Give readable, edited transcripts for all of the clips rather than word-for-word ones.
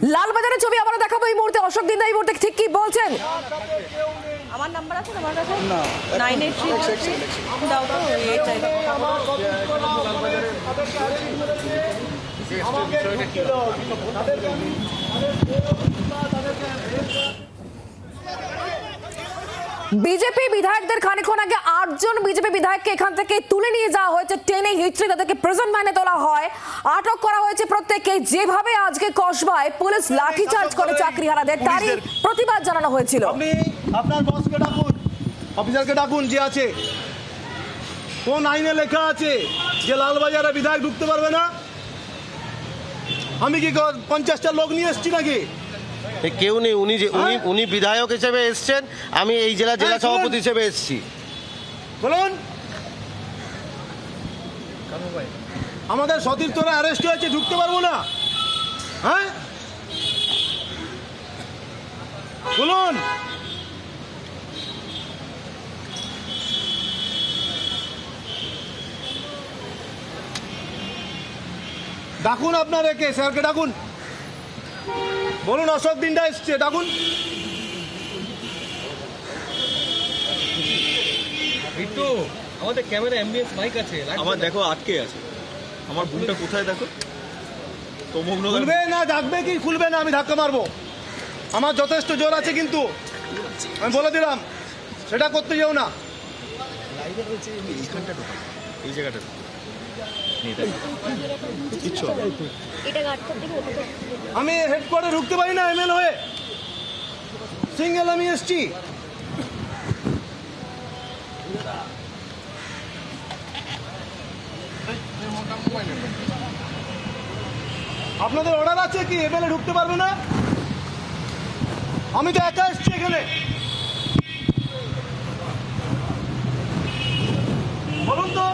লালবাজারের ছবি আবার দেখাবো এই মুহূর্তে। অশোক দিন্দা এই মুহূর্তে ঠিক কি বলছেন? আমার নাম্বার আছে তোমার কাছে? না, 983 দাও তো এই চাই। বিজেপি বিধায়কদের খানিকক্ষণ আগে 8 জন বিজেপি বিধায়ককে এখান থেকে তুলে নিয়ে যাওয়া হয়েছে, টেনে হিচড়ে তাদেরকে প্রেজেন্ট ভ্যানে তোলা হয়, আটক করা হয়েছে প্রত্যেককে। যেভাবে আজকে কসবায় পুলিশ লাঠিচার্জ করে চাকরিহারাদের, তারই প্রতিবাদ জানানো হয়েছিল। আপনি আপনার বসকে ডাকুন, অফিসারকে ডাকুন যে আছে। কোন আইনে লেখা আছে যে লালবাজারে বিধায়ক ঢুকতে পারবে না? আমি কি 50টা লোক নিয়ে এসেছি নাকি? কেউ নেই, উনি বিধায়ক হিসেবে এসছেন, আমি এই জেলা সভাপতি হিসেবে এসেছি। বলুন, আমাদের সতীর্থরা অ্যারেস্ট হয়েছে, ঢুকতে পারবো না? হ্যাঁ বলুন। ডাকুন আপনার একে, স্যারকে ডাকুন, বলুন অশোক দিন্দা এসছে, ডাকুন। একটু আমাদের ক্যামেরা অ্যাম্বিয়েন্স মাইক আছে, আমার দেখো আটকে আছে, আমার বুনটা কোথায় দেখো তো। খুলবে না, ডাকবে কি খুলবে না আমি ধাক্কা মারবো। আমার যথেষ্ট জোর আছে, কিন্তু আমি বলে দিলাম সেটা করতে যাও না। এই জায়গাটা আমি হেডকোয়ার্টারে ঢুকতে পারি না এমএল হয়ে, সিঙ্গেল আমি এসছি। আপনাদের অর্ডার আছে কি এমএলএ ঢুকতে পারবে না? আমি তো একা এসছি এখানে, বলুন তো।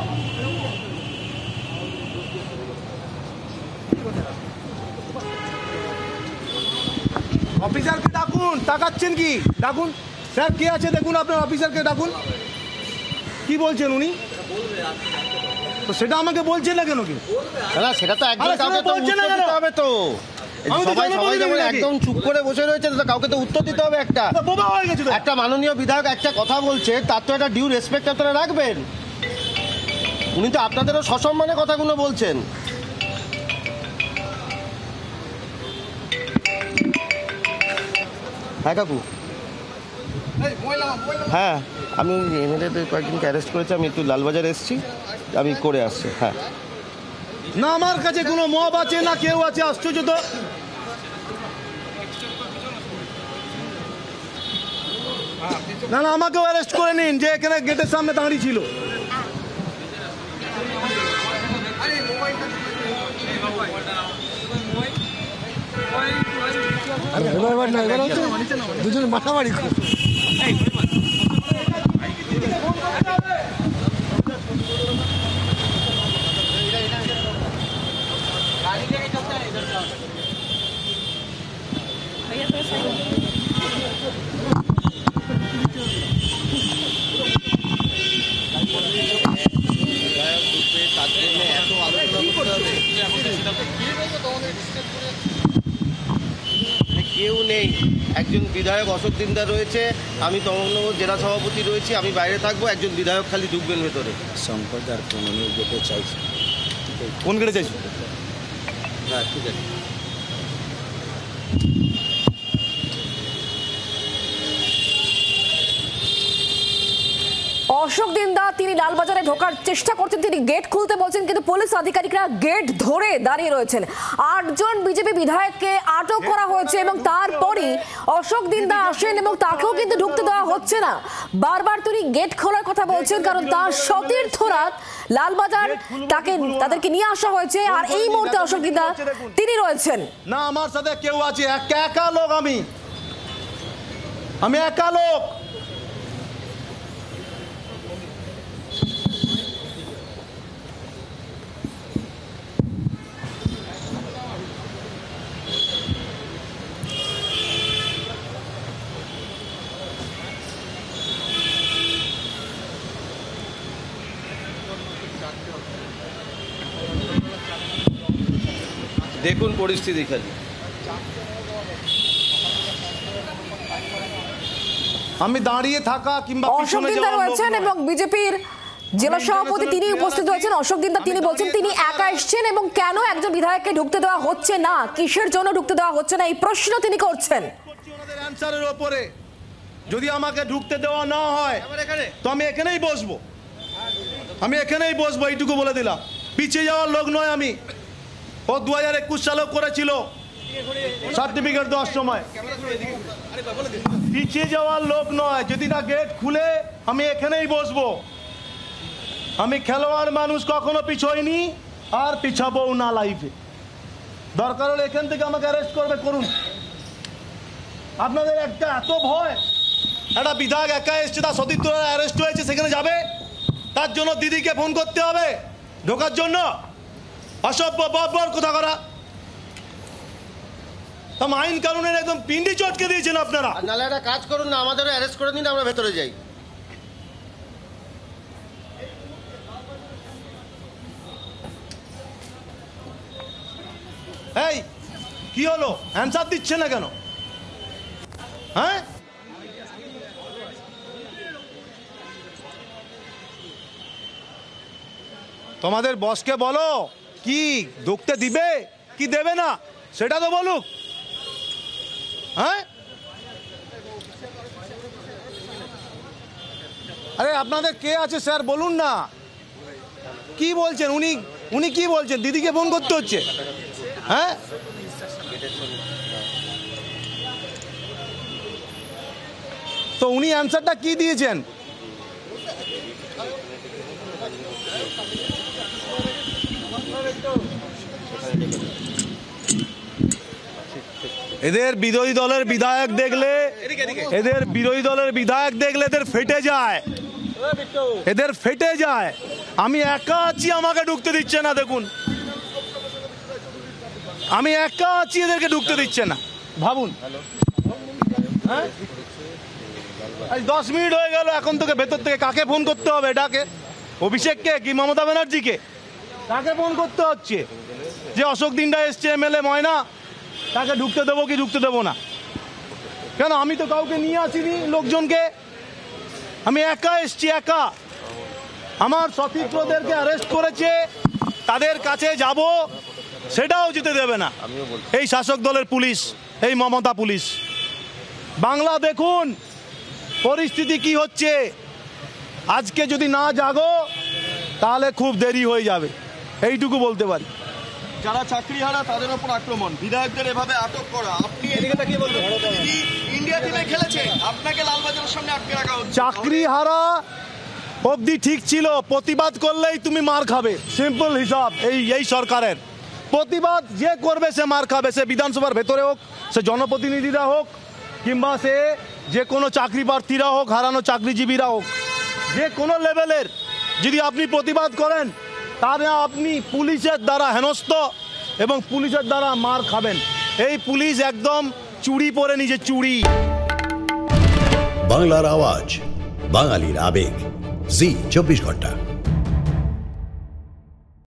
অফিসারকে ডাকুন, তাকাচ্ছেন কি? ডাকুন স্যার, কে আছে দেখুন, আপনার অফিসারকে ডাকুন। কি বলছেন উনি? তো সেটা আমাকে বলছেন না কেন? কি না, সেটা তো একদম কাউকে তো উত্তর দিতে হবে। তো সবাই যেমন একদম চুপ করে বসে রয়েছে, তো কাউকে তো উত্তর দিতে হবে। বোবা হয়ে গেছে। একটা মাননীয় বিধায়ক একটা কথা বলছে, তার তো একটা ডিউ রেসপেক্ট আপনারা রাখবেন। উনি তো আপনাদেরও সসম্মানে কথাগুলো বলছেন। হ্যাঁ কাকু, হ্যাঁ আমি এমএলএ কয়েকজনকে অ্যারেস্ট করেছি, আমি একটু লালবাজার এসেছি, আমি করে আসছি। হ্যাঁ না, আমার কাছে কোনো মব আছে না কেউ আছে, আশ্চর্য তো। না না, আমাকেও অ্যারেস্ট করে নিন, যে এখানে গেটের সামনে দাঁড়িয়ে ছিল। দুজন মারামারি কেউ নেই, একজন বিধায়ক অশোক দিন্দা রয়েছে, আমি তমলনগর জেলা সভাপতি রয়েছি, আমি বাইরে থাকবো, একজন বিধায়ক খালি ঢুকবেন ভেতরে। শঙ্করদার ফোন যেতে চাইছি। কোন গেটে চাইছি? হ্যাঁ ঠিক আছে। অশোক দিন্দা তিনি লালবাজারে ঢোকার চেষ্টা করছেন, তিনি গেট খুলতে বলছেন, কিন্তু পুলিশ আধিকারিকরা গেট ধরে দাঁড়িয়ে রয়েছেন। 8 জন বিজেপি বিধায়ককে আটক করা হয়েছে এবং তারপরই অশোক দিন্দা আসেন এবং তাকেও কিন্তু ঢুকতে দেওয়া হচ্ছে না। বারবার তিনি গেট খোলার কথা বলছেন, কারণ তার সতীর্থরা লালবাজার তাদেরকে নিয়ে আসা হয়েছে। আর এই মুহূর্তে অশোক দিন্দা তিনি রয়েছেন না, আমার সাথে কেউ আছে, একা লোক, আমি একা লোক। দেখুন পরিস্থিতি খালি। আমি দাঁড়িয়ে থাকা কিংবা অশোক পিছনে দিন্দা যাওয়ার লোক রয়েছেন নয়। এবং বিজেপির জেলা সভাপতি তিনি উপস্থিত হয়েছেন। অশোক দিন্দা তিনি বলছেন তিনি একা এসেছেন এবং কেন একজন বিধায়ককে ঢুকতে দেওয়া হচ্ছে না, কিসের জন্য ঢুকতে দেওয়া হচ্ছে না, এই প্রশ্ন তিনি করছেন। ওনাদের অ্যানসারের ওপরে যদি আমাকে ঢুকতে দেওয়া না হয় তো আমি এখানেই বসবো, এইটুকু বলে দিলাম। পিছিয়ে যাওয়ার লোক নয় আমি। ও 2021 সালেও করেছিল সার্টিফিকেট দেওয়ার সময়। পিছিয়ে যাওয়ার লোক নয়। যদি না গেট খুলে আমি এখানেই বসবো। আমি খেলোয়াড় মানুষ, কখনো পিছোইনি আর পিছাবো না লাইফে। দরকার হলে এখান থেকে আমাকে অ্যারেস্ট করবে, করুন। আপনাদের একটা এত ভয়, একটা বিধায়ক একা এসছে, তার সতীর্থরা অ্যারেস্ট হয়েছে, সেখানে যাবে, তার জন্য দিদিকে ফোন করতে হবে ঢোকার জন্য। অসভ্য বর্বর কথা করা। আইন কানুনের একদম পিন্ডি চটকে দিয়েছেন আপনারা। নাহলে একটা কাজ করুন না, আমাদেরও অ্যারেস্ট করে দিন, আমরা ভেতরে যাই। এই কি হলো, অ্যান্সার দিচ্ছে না কেন? হ্যাঁ, তোমাদের বসকে বলো কি ঢুকতে দিবে কি দেবে না সেটা তো বলুক। হ্যাঁ, আরে আপনাদের কে আছে স্যার বলুন না। কি বলছেন উনি কি বলছেন? দিদিকে ফোন করতে হচ্ছে। হ্যাঁ, তো উনি অ্যান্সারটা কি দিয়েছেন? এদের বিরোধী দলের বিধায়ক দেখলে এদের ফেটে যায়, আমি একা আছি, আমাকে ঢুকতে দিচ্ছে না। দেখুন, আমি একা আছি, এদেরকে ঢুকতে দিচ্ছে না। ভাবুন, হ্যাঁ, 10 মিনিট হয়ে গেল, এখন থেকে ভেতর থেকে কাকে ফোন করতে হবে? এটাকে অভিষেককে কি মমতা ব্যানার্জিকে? কাকে ফোন করতে হচ্ছে যে অশোক দিন্দা এসছে, এমএলএ ময়না, তাকে ঢুকতে দেবো কি ঢুকতে দেবো না? কেন, আমি তো কাউকে নিয়ে আসিনি লোকজনকে, আমি একা এসছি, একা। আমার সতীর্থদেরকে অ্যারেস্ট করেছে, তাদের কাছে যাব, সেটাও যেতে দেবে না এই শাসক দলের পুলিশ, এই মমতা পুলিশ। বাংলা দেখুন পরিস্থিতি কি হচ্ছে। আজকে যদি না জাগো তাহলে খুব দেরি হয়ে যাবে, এইটুকু বলতে পারি। যারা চাকরিহারা তাদের উপর আক্রমণ, বিধায়কদের এভাবে আটক করা, আপনি এদিকে তাকিয়ে বলবেন ইন্ডিয়া টিমে খেলেছে, আপনাকে লালবাজারের সামনে আটকে রাখা হচ্ছে। চাকরিহারা অবধি ঠিক ছিল, প্রতিবাদ করলেই তুমি মার খাবে, সিম্পল হিসাব এই সরকারের। প্রতিবাদ যে করবে সে মার খাবে, সে বিধানসভার ভেতরে হোক, সে জনপ্রতিনিধিরা হোক, কিংবা সে যে কোনো চাকরি প্রার্থীরা হোক, হারানো চাকরিজীবীরা হোক, যে কোনো লেভেলের যদি আপনি প্রতিবাদ করেন তাহলে আপনি পুলিশের দ্বারা হেনস্থ এবং পুলিশের দ্বারা মার খাবেন। এই পুলিশ একদম চুরি পরে নিজে চুরি। বাংলার আওয়াজ, বাঙালির আবেগ, জি 24 ঘন্টা।